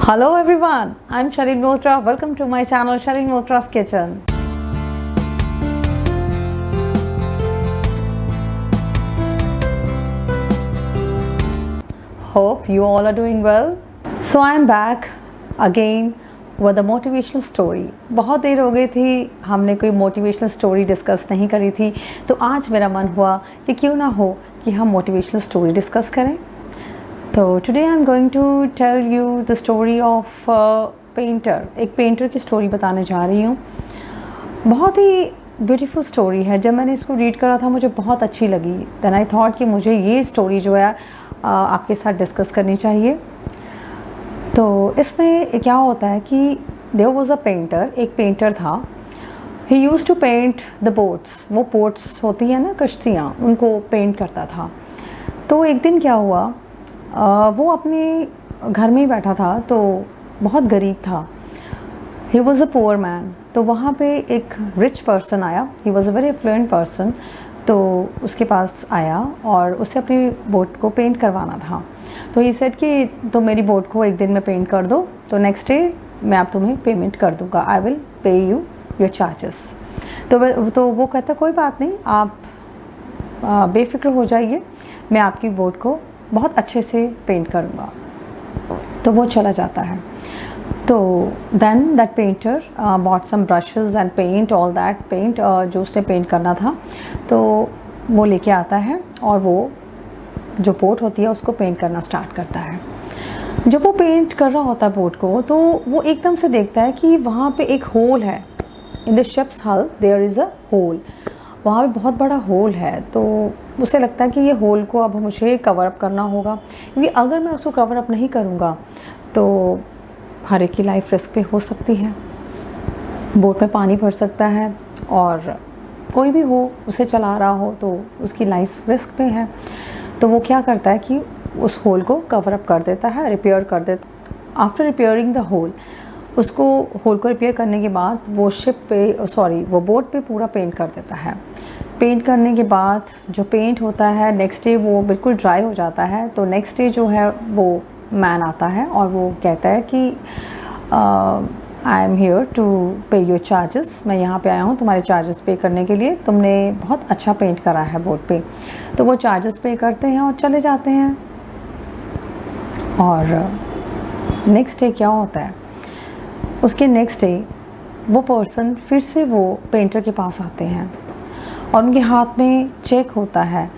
Hello everyone, I'm Shalin Motra. Welcome to my channel Shalin Motra's Kitchen. Hope you all are doing well. So I'm back again with a motivational story. बहुत देर हो गई थी हमने कोई motivational story discuss नहीं करी थी, तो आज मेरा मन हुआ कि क्यों ना हो कि हम मोटिवेशनल स्टोरी डिस्कस करें. तो today I am going to tell you the story of painter. एक पेंटर की स्टोरी बताने जा रही हूँ. बहुत ही ब्यूटीफुल स्टोरी है. जब मैंने इसको रीड करा था मुझे बहुत अच्छी लगी. देन आई थॉट कि मुझे ये स्टोरी जो है आपके साथ डिस्कस करनी चाहिए. तो इसमें क्या होता है कि देयर वाज अ पेंटर. एक पेंटर था. He used to paint the boats. वो बोट्स होती हैं ना, कश्तियाँ, उनको पेंट करता था. तो एक दिन क्या हुआ, वो अपने घर में ही बैठा था. तो बहुत गरीब था. He was a poor man. तो वहाँ पे एक रिच पर्सन आया. He was a very fluent person. तो उसके पास आया और उसे अपनी बोट को पेंट करवाना था. तो ही सेड कि तो मेरी बोट को एक दिन में पेंट कर दो, तो नेक्स्ट डे मैं आप तुम्हें पेमेंट कर दूँगा. I will pay you your charges. तो वो कहता कोई बात नहीं, आप बेफिक्र हो जाइए, मैं आपकी बोट को बहुत अच्छे से पेंट करूँगा. तो वो चला जाता है. तो then that painter bought some brushes and paint, all that paint जो उसने पेंट करना था, तो वो लेके आता है और वो जो बोट होती है उसको पेंट करना स्टार्ट करता है. जब वो पेंट कर रहा होता है बोट को, तो वो एकदम से देखता है कि वहाँ पे एक होल है. इन द शिप्स हल देयर इज़ अ होल. वहाँ पे बहुत बड़ा होल है. तो उसे लगता है कि ये होल को अब मुझे कवर अप करना होगा, क्योंकि अगर मैं उसको कवर अप नहीं करूँगा तो हर एक की लाइफ रिस्क पे हो सकती है. बोट में पानी भर सकता है और कोई भी हो उसे चला रहा हो तो उसकी लाइफ रिस्क पे है. तो वो क्या करता है कि उस होल को कवर अप कर देता है, रिपेयर कर देता. आफ्टर रिपेयरिंग द होल, उसको होल को रिपेयर करने के बाद वो बोट पे पूरा पेंट कर देता है. पेंट करने के बाद जो पेंट होता है नेक्स्ट डे वो बिल्कुल ड्राई हो जाता है. तो नेक्स्ट डे जो है वो मैन आता है और वो कहता है कि आई एम हियर टू पे योर चार्जेस. मैं यहाँ पे आया हूँ तुम्हारे चार्जेस पे करने के लिए. तुमने बहुत अच्छा पेंट करा है बोट पे. तो वो चार्जेस पे करते हैं और चले जाते हैं. और नेक्स्ट डे क्या होता है, उसके नेक्स्ट डे वो पर्सन फिर से वो पेंटर के पास आते हैं और उनके हाथ में चेक होता है.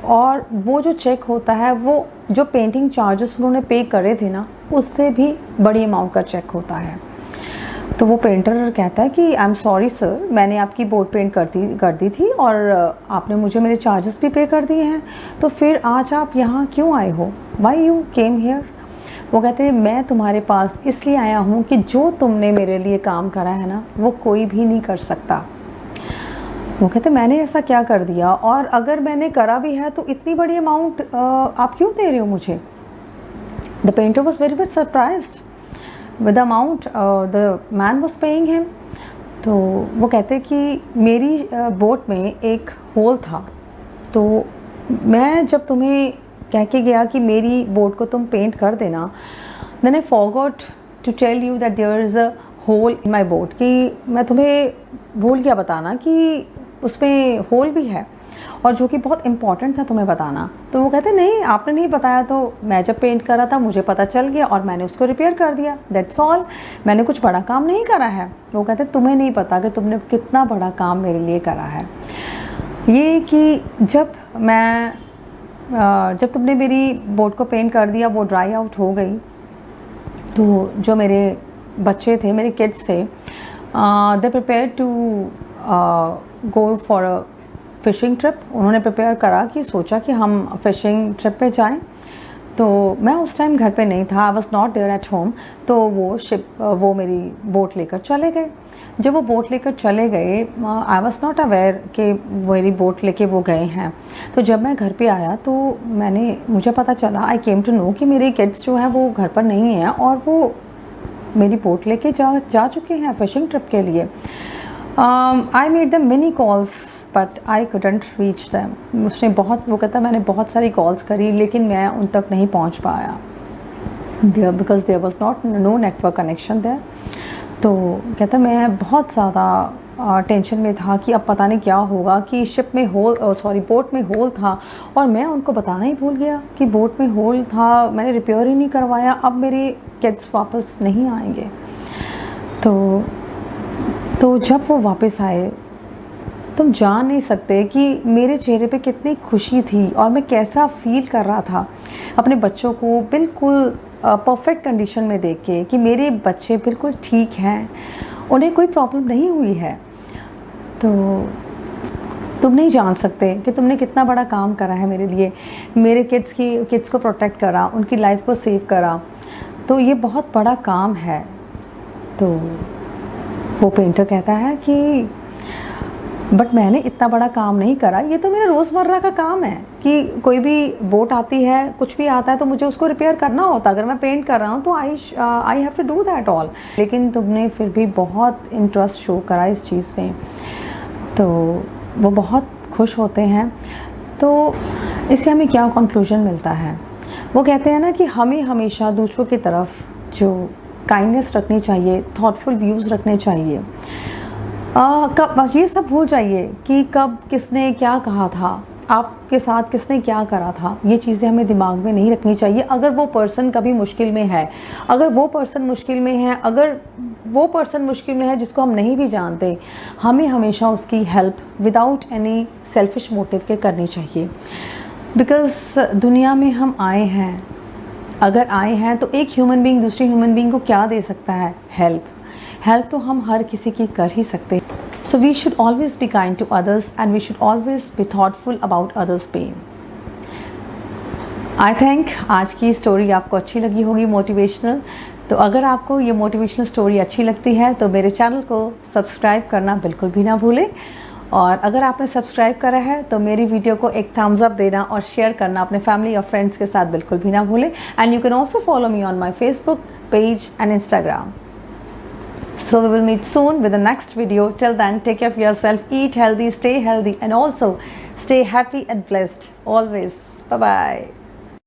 और वो जो चेक होता है वो जो पेंटिंग चार्जेस उन्होंने पे करे थे ना, उससे भी बड़ी अमाउंट का चेक होता है. तो वो पेंटर कहता है कि आई एम सॉरी सर, मैंने आपकी बोट पेंट कर दी थी और आपने मुझे मेरे चार्जेस भी पे कर दिए हैं. तो फिर आज आप यहाँ क्यों आए हो? Why you came here? वो कहते हैं मैं तुम्हारे पास इसलिए आया हूँ कि जो तुमने मेरे लिए काम करा है ना, वो कोई भी नहीं कर सकता. वो कहते मैंने ऐसा क्या कर दिया, और अगर मैंने करा भी है तो इतनी बड़ी अमाउंट आप क्यों दे रहे हो मुझे? The painter was very much surprised with the amount the man was paying him. तो वो कहते कि मेरी बोट में एक होल था. तो मैं जब तुम्हें कह के गया कि मेरी बोट को तुम पेंट कर देना, then I forgot to tell you that there is a hole in my boat. कि मैं तुम्हें भूल गया बताना कि उसमें होल भी है, और जो कि बहुत इम्पॉर्टेंट था तुम्हें बताना. तो वो कहते नहीं, आपने नहीं बताया. तो मैं जब पेंट कर रहा था मुझे पता चल गया और मैंने उसको रिपेयर कर दिया. That's all. मैंने कुछ बड़ा काम नहीं करा है. वो कहते तुम्हें नहीं पता कि तुमने कितना बड़ा काम मेरे लिए करा है. ये कि जब तुमने मेरी बोट को पेंट कर दिया, वो ड्राई आउट हो गई, तो जो मेरे बच्चे थे, मेरे किड्स थे, they prepare to go for a fishing trip. उन्होंने प्रिपेयर करा कि सोचा कि हम फ़िशिंग ट्रिप पे जाएं. तो मैं उस टाइम घर पे नहीं था. I was not there at home. तो वो मेरी बोट लेकर चले गए. जब वो बोट लेकर चले गए, आई वॉज नॉट अवेयर कि मेरी बोट लेके वो गए हैं. तो जब मैं घर पे आया तो मुझे पता चला, आई केम टू नो कि मेरे किड्स जो हैं वो घर पर नहीं हैं और वो मेरी बोट लेके जा चुके हैं फ़िशिंग ट्रिप के लिए. I made the mini calls but I couldn't reach them. वो कहता मैंने बहुत सारी कॉल्स करी लेकिन मैं उन तक नहीं पहुंच पाया. Because there was no network connection there. तो कहता मैं बहुत ज़्यादा टेंशन में था कि अब पता नहीं क्या होगा, कि शिप में बोट में होल था और मैं उनको बताना ही भूल गया कि बोट में होल था, मैंने रिपेयर ही नहीं करवाया, अब मेरे किड्स वापस नहीं आएंगे। तो जब वो वापस आए, तुम जान नहीं सकते कि मेरे चेहरे पे कितनी खुशी थी और मैं कैसा फील कर रहा था अपने बच्चों को बिल्कुल परफेक्ट कंडीशन में देख के, कि मेरे बच्चे बिल्कुल ठीक हैं, उन्हें कोई प्रॉब्लम नहीं हुई है। तो तुम नहीं जान सकते कि तुमने कितना बड़ा काम करा है मेरे लिए, मेरे किड्स को प्रोटेक्ट करा, उनकी लाइफ को सेव करा। तो ये बहुत बड़ा काम है। तो वो पेंटर कहता है कि बट मैंने इतना बड़ा काम नहीं करा, ये तो मेरा रोज़मर्रा का काम है कि कोई भी बोट आती है, कुछ भी आता है तो मुझे उसको रिपेयर करना होता। अगर मैं पेंट कर रहा हूँ तो I have to do that all. लेकिन तुमने फिर भी बहुत इंटरेस्ट शो करा इस चीज़ में। तो वो बहुत खुश होते हैं। तो इससे हमें क्या कंक्लूजन मिलता है? वो कहते हैं ना कि हमें हमेशा दूसरों की तरफ जो काइंडनेस रखनी चाहिए, थॉटफुल व्यूज़ रखने चाहिए। कब बस ये सब भूल जाइए कि कब किसने क्या कहा था, आपके साथ किसने क्या करा था, ये चीज़ें हमें दिमाग में नहीं रखनी चाहिए। अगर वो पर्सन कभी मुश्किल में है, अगर वो पर्सन मुश्किल में है जिसको हम नहीं भी जानते, हमें हमेशा उसकी help without any selfish motive के करनी चाहिए। बिकॉज़ दुनिया में हम आए हैं, अगर आए हैं तो एक ह्यूमन बीइंग दूसरे ह्यूमन बीइंग को क्या दे सकता है? हेल्प तो हम हर किसी की कर ही सकते हैं। So we should always be kind to others and we should always be thoughtful about others pain. I think आज की स्टोरी आपको अच्छी लगी होगी, मोटिवेशनल। तो अगर आपको ये मोटिवेशनल स्टोरी अच्छी लगती है तो मेरे चैनल को सब्सक्राइब करना बिल्कुल भी ना भूलें। और अगर आपने सब्सक्राइब करा है तो मेरी वीडियो को एक थम्स अप देना और शेयर करना अपने फैमिली और फ्रेंड्स के साथ बिल्कुल भी ना भूलें। And you can also follow me on my Facebook page and Instagram. So we will meet soon with the next video. Till then, take care of yourself, eat healthy, stay healthy, and also stay happy and blessed always. Bye bye.